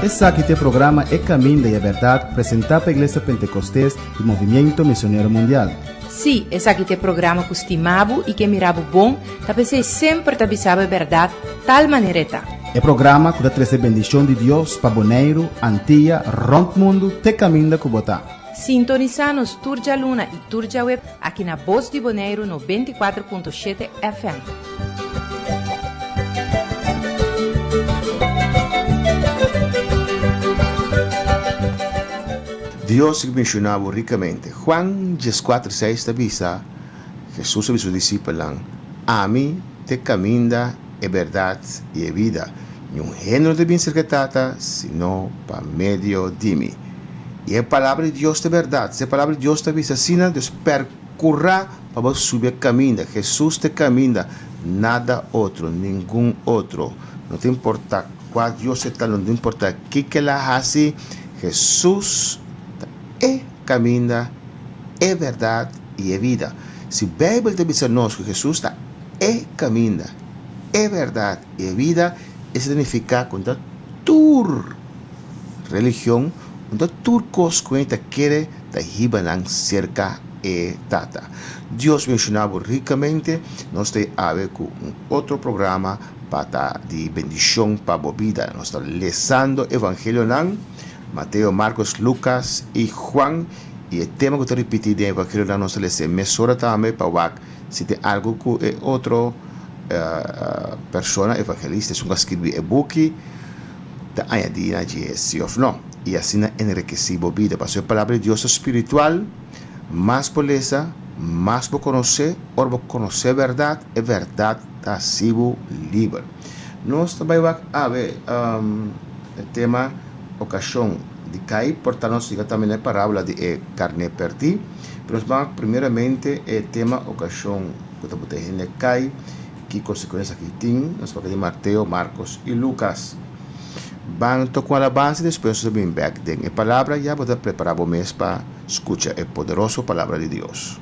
Esse aqui é o programa É Caminho da Verdade, apresentado pela Igreja Pentecostés e Movimento Missionário Mundial. Sim, esse aqui é o programa que estimava e que mirava bom, talvez sempre te avisava a verdade, tal maneira tá. É programa que dá trazer bendição de Deus para Bonaire, Antilha, Rompe Mundo, te caminho da Cubotá. Sintoniza-nos Turja Luna e Turja Web aqui na Voz de Bonaire no 24.7 FM. Dios mencionaba ricamente. Juan 4:6 avisa, Jesús y sus discípulos, a mí te camina es verdad y es vida. Ni un género de bien secretata, sino para medio de mí. Y es palabra de Dios de verdad. Es palabra de Dios te avisa, sino Dios percurra para subir camina. Jesús te camina, nada otro, ningún otro. No te importa cuál Dios está, no te importa qué que la hace. Jesús camina, é verdade e é vida. Se a Bíblia te diz a nós que Jesus está camina, é verdade e é vida, isso significa que a tua religião, a tua coisa que quer da hibanan cerca e tata. Deus mencionava ricamente, nós temos a ver com outro programa para de bendição para a vida. Nós estamos lendo o Evangelho nan Mateo, Marcos, Lucas y Juan. Y el tema que te repetí de Evangelio no se les mesura también para si te algo que otro persona evangelista es un que escribe el book de añadir allí sí o no. Y así enriquecido vida. Para ser palabra de Dios espiritual, más pureza, más por conocer, o por conocer verdad, es verdad así libre. Nos también va a ver el tema ocasión de cair, portanto, siga também a parábola de carne perdi, mas vamos primeiramente o tema ocasião que está botando cai, que consequência que tem, nós vamos de Mateo, Marcos e Lucas. Vamos tocar a base, depois nós vamos back a palavra e já vou preparar o mês para escutar a poderosa palavra de Deus.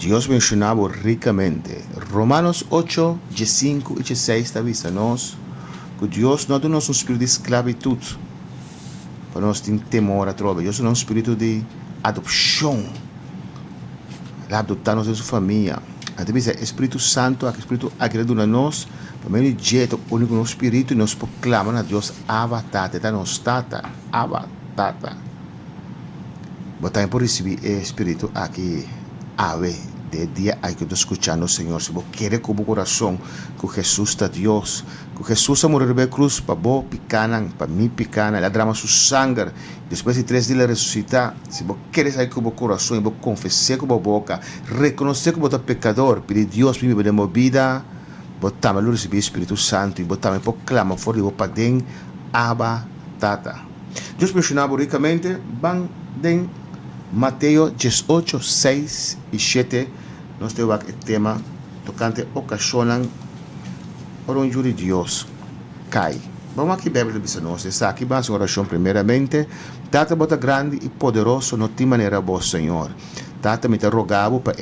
Dios mencionaba ricamente. Romanos 8, 5 y 6 avisa-nos que Deus não dá-nos espírito de esclavitud para nós ter temor a trova. Deus dá um espírito de adopção. Ele adotar-nos em sua família. Até mesmo o Espírito Santo, o Espírito agrada a nós, para meio de jeito, único no Espírito, e nós proclamamos a Deus, Abba, Tata, está nos Tata, Abba, Tata. Botar por receber o Espírito aqui, ave, de dia aí que eu estou escutando, Senhor, se você quer com o coração, que Jesus está Deus, que Jesus a morrer na cruz, para você picanan, para mim picanan, ele derrama seu sangue, depois de 3 dias ele ressuscitar, se você quer sair com o coração, você confessar com a boca, reconhecer que você é pecador, pedir Deus para me dar uma vida, você também receber o Espírito Santo, e você também proclama fora de você para dentro, Abba, Tata. Deus mencionava ricamente, van den Mateus 18, 6 e 7, nós temos o tema tocante ocasionan oronho de Deus cai. Vamos aqui a Bíblia diz nós, está aqui vamos oração primeiramente, Tata bota grande e poderoso no ti maneira boa, Senhor. Tata me te rogava para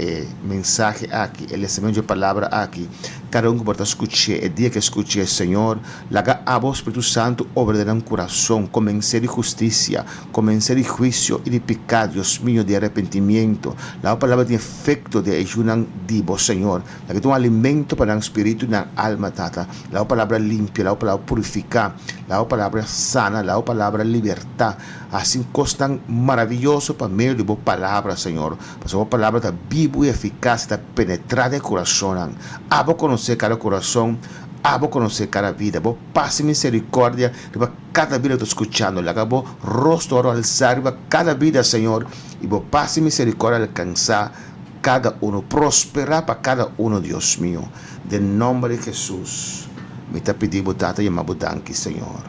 mensagem aqui, ele semente de palavra aqui. Cada que pode escutar, o dia que escute, Senhor, laga a voz Espírito Santo obra no coração, comece de justiça, comece de juízo e de pecado, Deus mío, de arrependimento. La palavra tem efeito de ajuda de vos, Senhor. La que tem alimento para o espírito e na alma, Tata. La palavra limpia, la palavra purificar, la palavra sana, la palavra libertar. Assim, coisa maravilhosa para meio de boa palavra, Senhor. Para sua palavra está viva e eficaz, está penetrada em coração. Abo conhecer cada coração, abo conhecer cada vida. Bo passe misericórdia para cada vida que estou escutando. Bo rosto oro alçar para cada vida, Senhor. E bo passe misericórdia alcançar cada um, prosperar para cada um, Deus mío. De nome de Jesus, me está pedindo, Tata, e me danke, Senhor.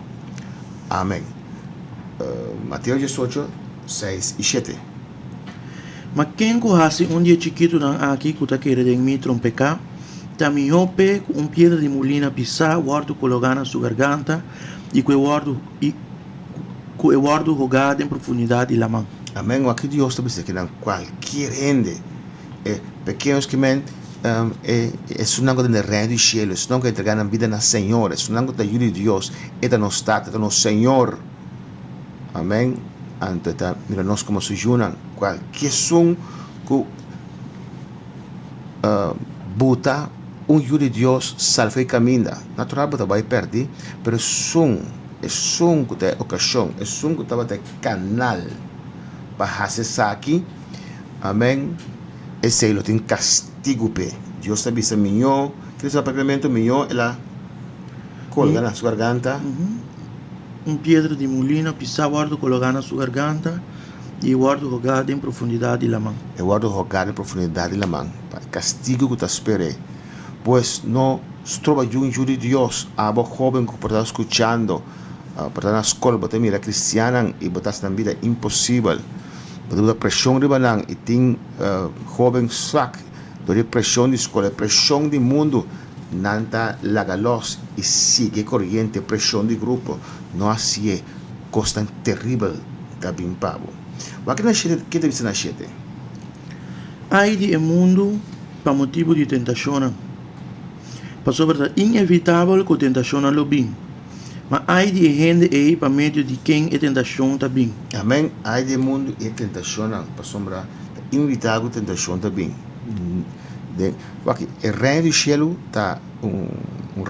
Amém. Mateus 18, 6 e 7. Mas quem corrasse dia chiquito aqui que está querendo em mim trompecar, também ope com pedra de molina pisar, guardo colocar na sua garganta e que o guardo jogado em profundidade da mão. Amém. Aqui Deus está dizendo que não qualquer gente, pequenos que men, é sunango de reino do céu, é sunango entregar a vida na Senhor, é sunango da ajuda de Deus, é da nossa Tata, da nosso Senhor. Amém. Então, mira nós como se junam, qualquer som que buta ajuda de Deus, salva e caminha. Natural, você vai perder, mas é som que tem ocasião, é som que tem canal para acessar aqui. Amém. Esse aí tem castigo, Deus está dizendo, melhor, que esse apartamento melhor, ela colga na sua garganta. Pedra de molina, pisar, guardo colocar na sua garganta e guardo jogado em profundidade da mão. E guardo jogado em profundidade da mão. Castigo que te espere. Pois não trova junto de Deus. A boa jovem que está escutando, para estar na escola, para mira cristiana e para estar na vida impossível. Para ter pressão de banang e tem jovem fraco, de pressão de escola, pressão de mundo. Nanta lagalos e sigue corriente, pressão de grupo. Não assim é coisa terrível da bimpabo. O que te diz na chete? Ai de mundo para motivo de tentação. Para sobre inevitável que a tentação lo bem. Mas ai de gente aí para meio de quem a tentação está bem. Amém. Ai de mundo e tentação para sombra inevitável tentação está bem. O reino do céu está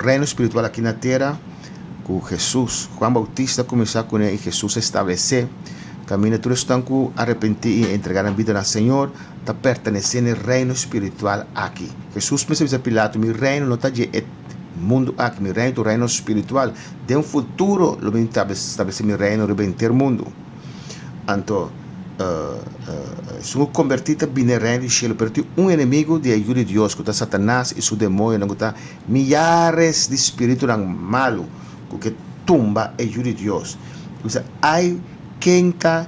reino espiritual aqui na terra com Jesus. Juan Bautista começou com ele e Jesus estabelecer caminho todos estão com arrepentir e entregar a vida ao Senhor, está pertencendo ao reino espiritual aqui. Jesus me disse a Pilato, meu reino não está de mundo aqui, meu reino é o reino espiritual. De futuro, eu vou estabelecer meu reino, rebentar o mundo. Então, sono convertito bene reino do céu, perché inimigo de ajuda de Deus, que está Satanás e seu demônio, que está milhares de espíritos malos, que tumba a ajuda de Deus. Aí, quem está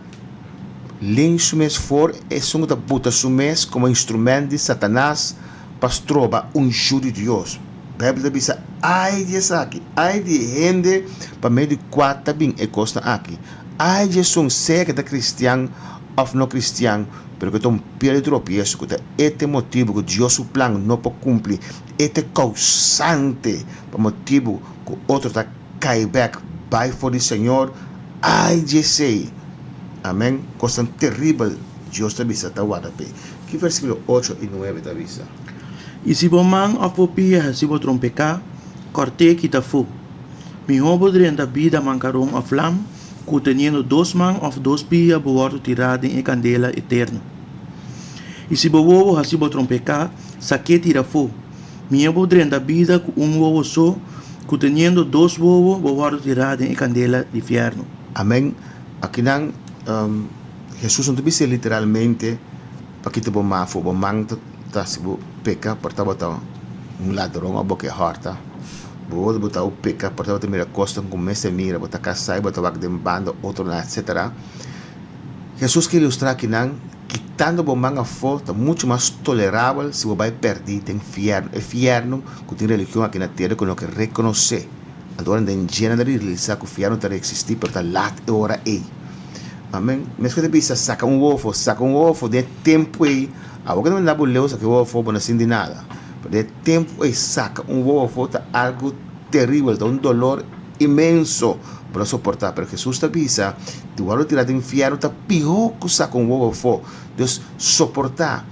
lenço mês for, é só que bota o mês como instrumento de Satanás para trobar ajuda de Deus. A Bíblia diz, ai de aqui, ai de gente, para meio de quatro bem é costa aqui. Ai de um seca da cristiano, of no cristiano, pero que ton pierde tropiezo, que este motivo que Dios su plan no puede cumplir, este causante, por motivo que otro está cae back, by for the Señor, ay, je sei, amén, cosa terrible, Dios te avisa, te guardape. Que versículo 8 y 9 te avisa. E se bo man of bo pia se bo trompeca, corte kita fu. Mi hobo drenda vida mancaron of lam, que teniendo 2 man of 2 pia bo orto tirada em candela eterna. E se bo bobo se bo trompeca, saque tira fu. Mi hobo drenda vida com bobo so, que teniendo 2 bobo bo orto tirada em candela de inferno. Amén. Aquí nan, Jesús no te dice literalmente, para que te bo mafo, bo man se bo peca, porta bota ladrão a boca harta. Bo bota o peca, porta bota mira costa com mesa mira, bota casai, bota bak de banda, outro etc. Jesús que ilustrar aqui nan, quitando bo man a foto, muito mais tolerável se bo vai perder tem inferno, que tem religião aqui na terra que não quer reconhecer. Agora em gênero realizar que o inferno está existir, pero está lá hora aí. Amém. Mas que você saca ovo de tempo aí. Agora não dá para ler que o ovo não assim de nada. De tempo aí saca ovo tá algo terrível, tá dolor imenso para suportar. Pero Jesus te avisa, tu vai tirar do inferno tá pior que saca ovo. Deus suportar.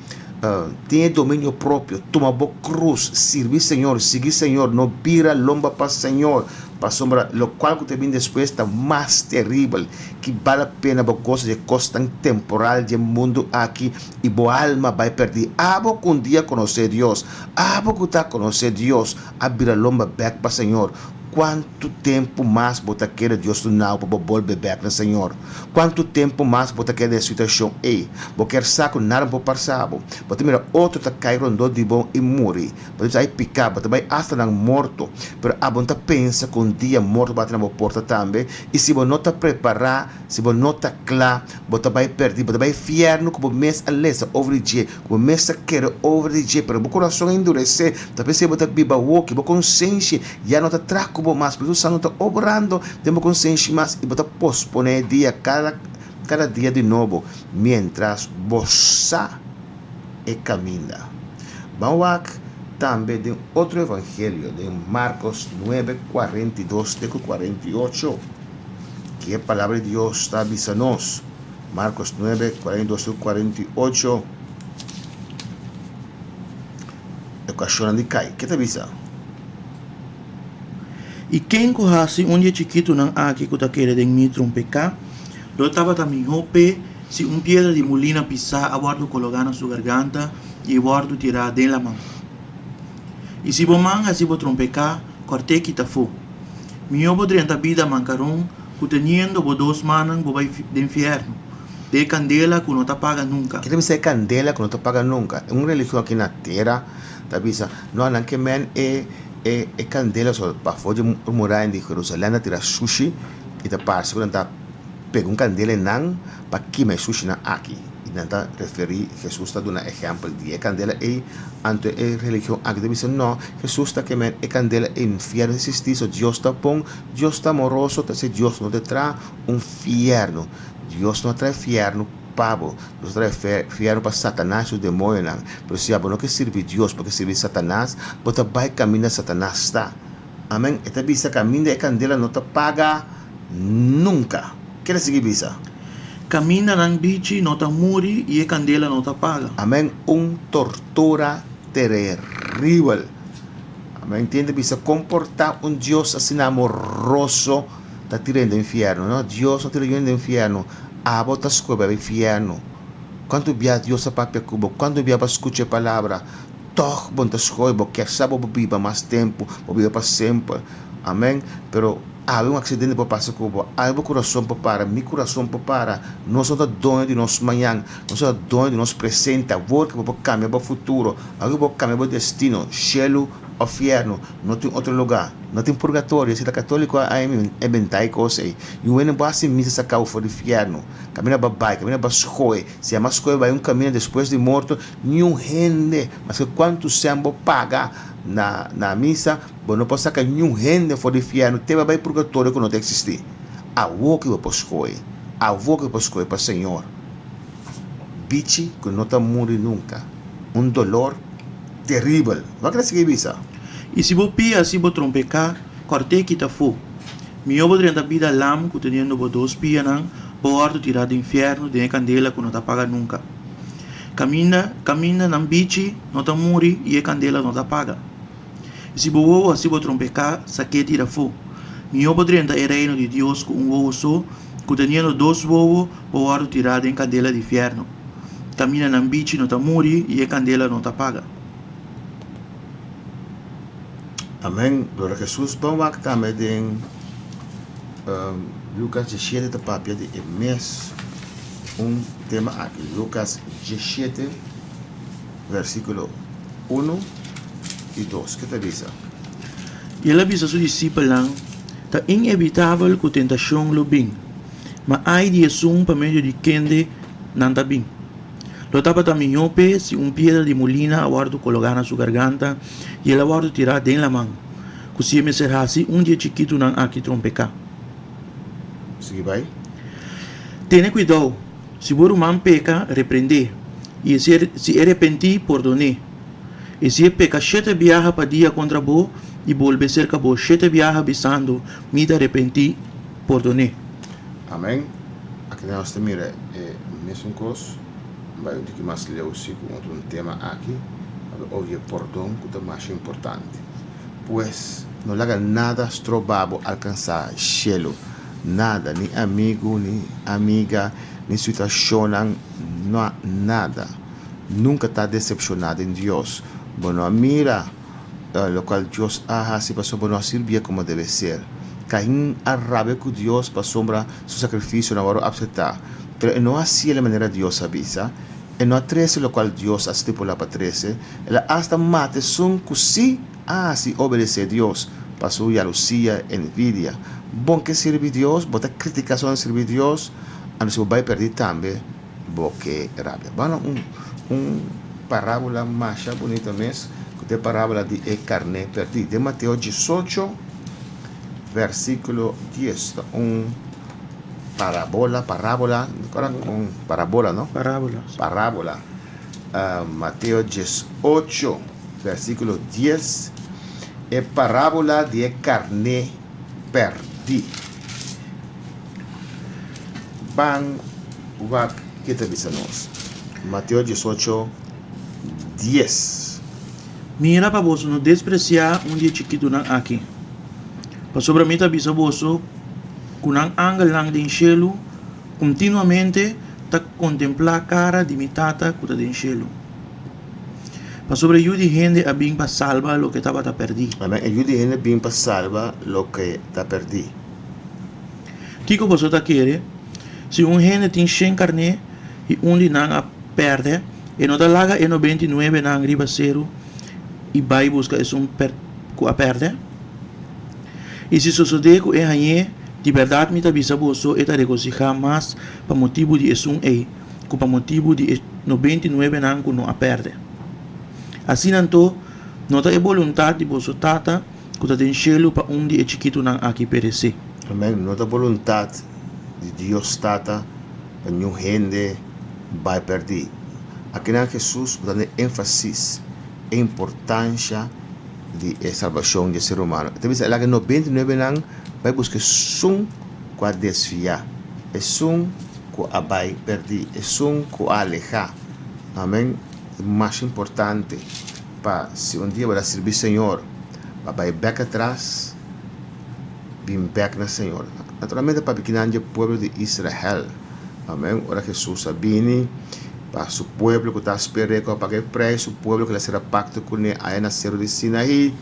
Tem domínio próprio, toma boa cruz, servir Senhor, seguir Senhor, não vira lomba para Senhor, para sombra, lo qual que te vem depois está mais terrível, que vale a pena por coisa de costa temporal de mundo aqui, e boa alma vai perder. Abo que um dia conhecer Deus, abo que tá conhecer Deus, a vira lomba back para Senhor. Quanto tempo mais você quer Deus do não para volver back no Senhor? Quanto tempo mais você quer dessa situação? Ei, você quer saco nada para passar? Você mira outro tá cairando de bom e morrer. Você vai picar, você vai hasta não morto. Pero a você pensa que um dia morto bate na porta também. E se você não está preparado, se você não está claro, você vai perder, você vai inferno como mês a lesa over the dia, como mês a querer over the dia. Pero o coração endurecer, talvez se você biba walk, você consciência já não está traco mas por isso não está obrando, temos consciência mais e botar posponer dia cada dia de novo, mientras você caminha. Vamos aqui também de outro evangelho de Marcos 9, 42 e 48, que a palavra de Deus está avisando. Marcos 9, 42 e 48. Ocasiona de cair. Que te avisa? E quem corrasse um dia chiquito não aqui que tá querendo em mim trompecar, do tava também hope se pedra de molina pisar a bordo colocar na sua garganta e bordo tirar de la mão. E se bo manga se bo trompecar, corte quita fu. Mio bo 30 vida mancaron, que teniendo bo 2 manan bo vai de inferno. De candela que não te apaga nunca. Que deve ser candela que não te apaga nunca. É uma religião aqui na terra, tá visa? Não que men e candela só para fora de morar em Jerusalém na tira sushi e tá parece que tá pega candela não para queimar sushi na aqui e não tá referir Jesus está dando exemplo de candela e ante a religião aqui deve ser não Jesus está queimando e candela em inferno existir so Deus está bom Deus está amoroso tá se Deus não te traz inferno Deus não traz inferno Pablo, Deus traz inferno para Satanás e o demônio, pero se não quer servir Deus, porque servir Satanás, você vai caminhar Satanás está. Amém? Esta visa caminha e candela não te paga nunca. Quer seguir visa? Camina nang bici não te muri e a candela não te paga. Amém? Tortura terrível. Amém? Entende? Visa comportar Deus assim amoroso, está tirando do inferno, não? Deus não tira do inferno. A botas escuela inferno. Quando via Deus a papel cubo, quando via para escutar a palavra, toh bonta escola, porque sabe que viva mais tempo, viva para sempre. Amém? Pero há acidente para passar cubo, há coração para parar, meu coração para parar. Nós somos donos de nosso manhã, nós somos donos de nosso presente, agora que vamos cambiar para o futuro, agora vamos cambiar para o destino, cielo ou inferno, não tem outro lugar. Não tem purgatório, se é católico é inventar coisas aí. E o ano basta missa sacar fora do inferno. Camina babai, camina para escola. Se a mais escola vai caminho depois de morto, nenhum rende. Mas que quanto sembo paga na missa, não pode sacar nenhum rende fora do inferno. Teve vai purgatório que não tem existir. A voca vai para escola. A voca vai para escola para o Senhor. bichi que no te muere nunca. Un dolor terrible. ¿Va a creer que visa? E se vos pia, se vos trompecar, corte que tá fu. Mi ovo dentro da vida lam, que teniendo vos dois pia nan, porto tirar do inferno, de candela que não tá paga nunca. Camina nam bichi, não tá muri, e a candela não tá paga. E se vos ovo, se vos trompecar, saque tira fu. Mi ovo dentro é reino de Deus com ovo só, que teniendo dois ovo, porto tirar do candela do inferno. Camina nam bichi, não tá muri, e a candela não tá paga. Amém. Glória a Jesus. Vamos lá também em Lucas 17 da papia de mês. Tema aqui. Lucas 17, versículo 1 e 2. Que te avisa? E ela avisa seus discípulos que é inevitável que a tentação lo bem, mas há de para meio de quem não está bem. Lo tapa também nhope se pedra de molina aguardo colocar na sua garganta e ela aguardo tirar dentro da mão. Que se me será assim dia chiquito não aqui trompecar. Sigue vai. Tenha cuidado. Se o man peca, repreender. E se arrepentir, perdonar. E se peca, sete viaja para dia contra bo e volver cerca bo, sete viaja bisando, me arrepentir, perdonar. Amém. Aqui nós temos mesmo coisa. Vai o que mais leu com tema aqui. Ouvir perdão, que é mais importante. Pois não haga nada estrobado alcançar cielo. Nada, ni amigo, ni amiga, ni situação, não nada. Nunca está decepcionado em Deus. Bueno, mira lo qual Deus hace para sobre nós servir como deve ser. Caim arrabe com Deus para sombra seu sacrifício na hora aceitar. Pero não assim a maneira Deus avisa. E não trece lo qual Deus estipula para trece. Ela hasta mate son que si assim obedecer a Deus. Passou jealosia, envidia. Bom que serve Deus, bota criticação servir Deus, a você vai perder também, porque rabia. Bueno, parábola mais bonita mesmo, que é parábola de carne perdida, de Mateus 18, versículo 10, parábola, não? Parábola. Mateus 18, versículo 10, é parábola de carne perdida. Bang, wak, que te avisa nós? Mateus 18, 10. Mira para você não despreciar dia chiquito não aqui. Para sobre mim avisa você que não anga lang de cielo, continuamente tá contemplar a cara de mitata que tá de cielo. Para sobre eu de gente a bem para salvar lo que estava a perder. Amém. Eu de gente bem para salvar lo que está perdido. Que você está querendo? Se gente tem 100 carne e de não perde, e não está larga e 99 não arriba zero e vai buscar esse que a perde. E se sucede que é aí, de verdade me avisa você e está regocijar mais para motivo de esse que para motivo de 99 não que não a perde. Assim então, não é vontade de você tata que está em cielo para dia chiquito não aqui perecer. Amém. Não é vontade de Deus tata para nenhum gente vai perder. Aqui na Jesus dá ênfase a importância de salvação do ser humano. Então, ela que 99 não vai buscar som com a desviar, é som com a vai perder, é som com a alejar. Amém. Mais importante para se dia vai servir o Senhor, vai back atrás, bem back na Senhor. Naturalmente para pequeno povo de Israel, amém. Ora Jesus abini para o povo que está esperando para pagar preço, o povo que ele será pacto com ele aí na Serra de Sinaí,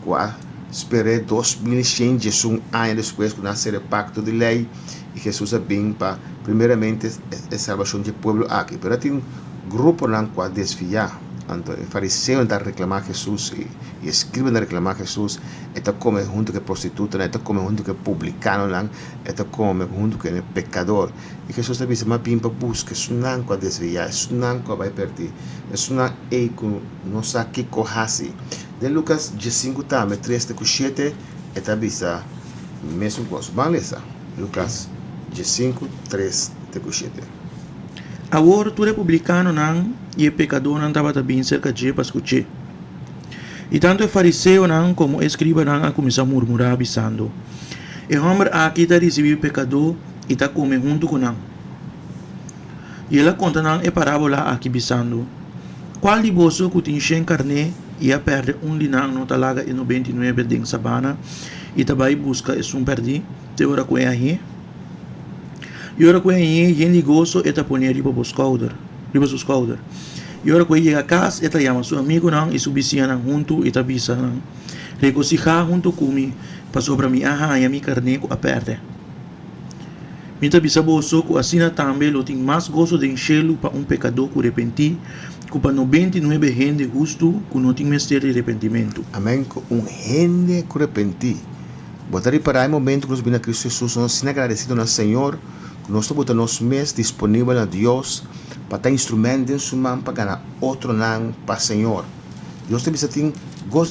que esperou 2100 anos depois que nasceu o pacto de lei, e Jesus abini para primeiramente a salvação do povo aqui. Pero tem grupo não pode desviar. Então, o fariseu está reclamar Jesus e escreve a reclamar Jesus. Está come junto com prostituta, está come junto com publicano, está come junto com pecador. E Jesus está dizendo, mas bem para buscar, isso não pode desviar, isso não vai perder, isso não é que não sabe que corrase. De Lucas 15 também, 3-7, está dizendo mesmo coisa. Vamos ler Lucas 15, 3-7. Agora, tu republicano não e pecador não estava bem cerca de para escutar. E tanto o fariseu não como o escriba não a começar a murmurar avisando. E o homem aqui está recebendo pecador e está comendo junto com não. E ela conta não e parábola aqui avisando. Qual de você que tem sem carne e a perde linang no talaga e no 29 ding sabana e também busca um perdi te ora com aí. E ora com aí gente gozo e tá poner riba os scouder. E ora com chega a casa e tá chama seu amigo não e subiciana junto e tá bisa não. Regocijar junto comigo para sobre mi aha e mi carne a perde. Mita bisa boso ko asina também lo tem mais gozo de enchê-lo para pecador que arrepentir, que para 99 gente justo que não tem mistério de arrependimento. Amém. Com gente que arrepentir. Botar aí para o momento que nós vimos a Cristo Jesus, nós somos agradecidos ao Senhor, que nós estamos nos mês disponível a Deus para ter instrumento em sua mão para ganhar outro nome para o Senhor. Deus tem visto que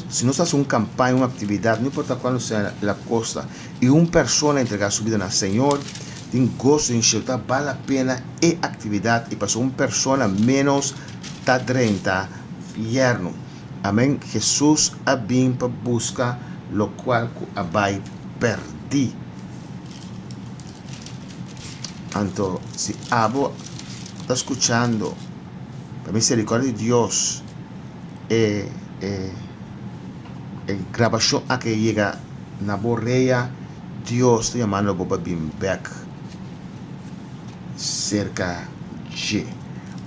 se nós fazemos uma campanha, uma atividade, não importa qual seja a costa, e uma pessoa entregar sua vida ao Senhor, tem gosto de enxergar, vale a pena e atividade, e para uma pessoa menos está 30 inverno. Amém. Jesus a bem para buscar lo qual vai perder. Então, se abo está escuchando, a misericórdia de Deus, gravação a que chega na borreia, Deus está chamando para vir back cerca de.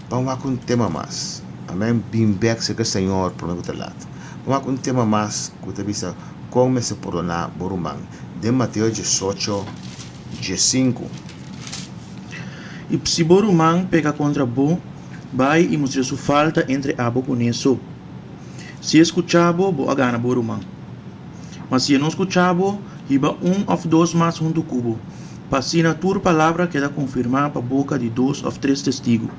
Vamos com um tema mais. Amém. Vir back cerca do Senhor por outro lado. Vamos com um tema mais que você visa como se perdonar por humano. De Mateus 18, 5. E se Borumang pega contra Bo, vai e mostra sua falta entre abo com isso. Se escuchabo, bo agana Borumang. Mas se não escuchabo, iba ou dois mais junto cubo. Passina tua palavra que dá confirmar para a boca de 2 ou 3 testigos.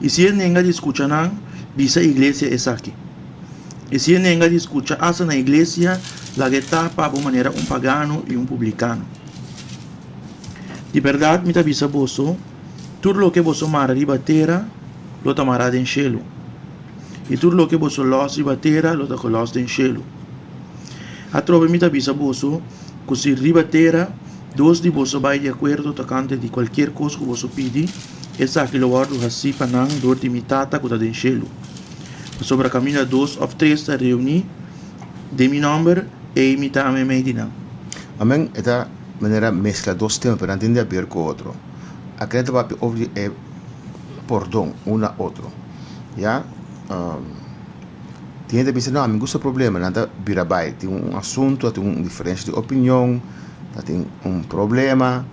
E se ninguém escuta não, visa a igreja é aqui. E se ninguém escuta essa na igreja, lá que está para a maneira pagano e publicano. De verdade, me avisa você, tudo o que você mara de batera, lo tamará de enchê-lo. E tudo o que você los de batera, lo tacolos de enchê-lo. A trova me avisa você, que se de batera, dois de você vai de acordo tocante de qualquer coisa que você pede, essa que lo guardo assim para não dor de mitata que está de enchê-lo. Sobre a caminho 2 ou 3 está reunir, de meu nome, e imita a minha medina. Amém. Esta maneira mescla dois temas para entender a ver com o outro. Aqui a gente vai ouvir perdão um a outro. Já? Tem gente que diz, não, me gusta problema, nada vira bem. Tem assunto, tem diferença de opinião, tem problema.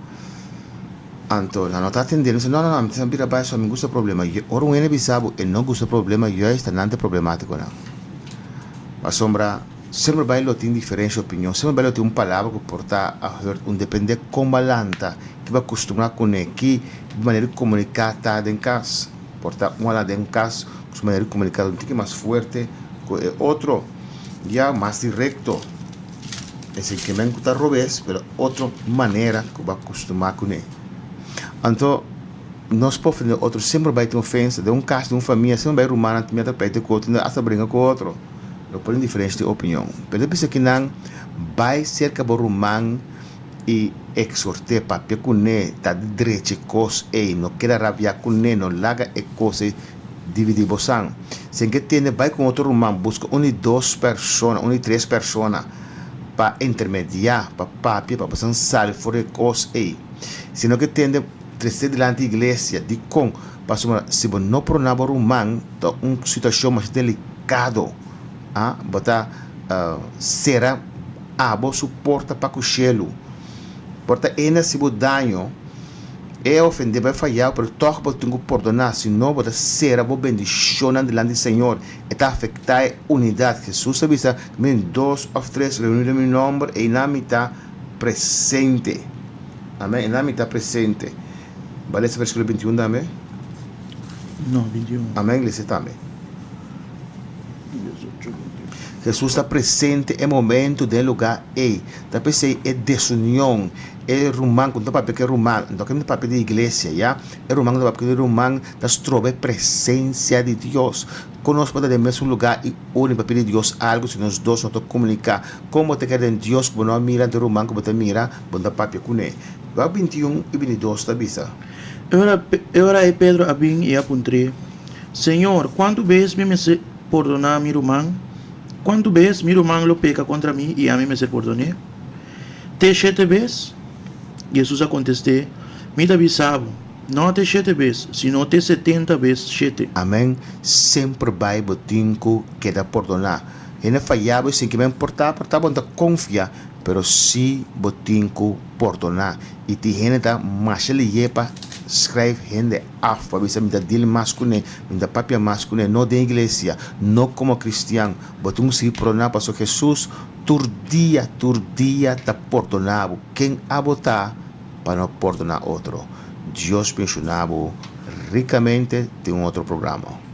Então, não está atendendo, não, me vira bem, só me gusta problema. Ora, um ene bisabo, e não gusta problema, eu está nada problemático, não. A sombra, sempre vai ter diferente de opinião, sempre vai ter palavra que porta a depender como lanta, que vai acostumar com que de maneira de comunicar tá em casa. Porta uma lá em casa, de maneira de comunicar um pouco mais forte, com outro, já mais direto. Esse que me está revés, mas outra maneira que vai acostumar com ele. Então, nós podemos outro sempre vai ter ofensa, de caso de uma família, sempre vai rumar, também até peito com outro, até briga com outro. Não podem diferente de opinião. Mas eu penso que não vai ser que o rumar e exortar para que ele está de direito cos e não quer rabiar com ele, não larga e coisa dividir você. Se que tem vai com outro rumar, busca uma 2 pessoas, uma 3 pessoas para intermediar, para papi, para passar sal fora cos e. Se não que tem trazer delante da igreja, de com, se você não pronar o rumar, está uma situação mais delicada. Botar será abo suporta para cochelo. Porta ena se bo danho é ofender vai falhar, pero toque para tu perdonar, senão bota será bo bendição delante do Senhor. Está afetar a unidade. Jesus avisa que 2 ou 3 reunidos em meu nome e na mitad presente. Amém. Na mitad presente. Vale esse versículo 21 também? Não, 21. Amém, igreja também. Jesús está presente en momento del lugar e talvez é desunião, é rumang, quando papel que é rumang, então que é papel de igreja, já? É rumang, papel de rumang, das trove presença de Deus. Conosco para o mesmo lugar e une papel de Deus algo se nós dois não comunicar como te quer em Deus, quando não mira de rumang, como te mira, quando papel com ele. Vai 21 e 22 da bisa. Ora é Pedro abin e apuntre. Senhor, quanto vezes me se perdonar mi rumang? Quanto vezes mi rumang lo peca contra mim e a mim me se perdone? Te 7 vezes? Jesus a contestou, me avisava, não te 7 vezes, sino te 70 vezes 7. Amém. Sempre vai botinco que dá perdonar. Ele falhava sem que me importar, bom da confia, pero si botinco perdonar. E te gente da mais ele yepa escreve gente af, para ver me dá dele masculino, me dá papel masculino, não da igreja, não como cristiano. Botinco se perdonar para Jesus. Turdia está perdonado. Quem a botar para não perdonar outro? Deus mencionava ricamente de outro programa.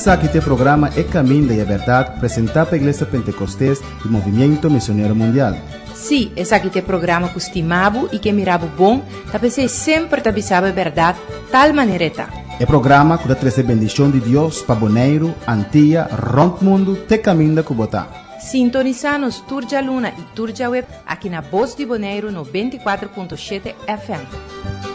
Essa aqui tem programa É Caminho da Verdade, apresentado pela Igreja Pentecostés e Movimento Missionário Mundial. Sim, essa aqui tem programa que estimava e que mirava bom, talvez sempre te avisava a verdade, tal maneira está. É programa que dá trazer bendição de Deus para Bonaire, Antilha, Ronto Mundo, te caminho da Cubotá. Sintoniza-nos Turja Luna e Turja Web aqui na Voz de Bonaire no 24.7 FM.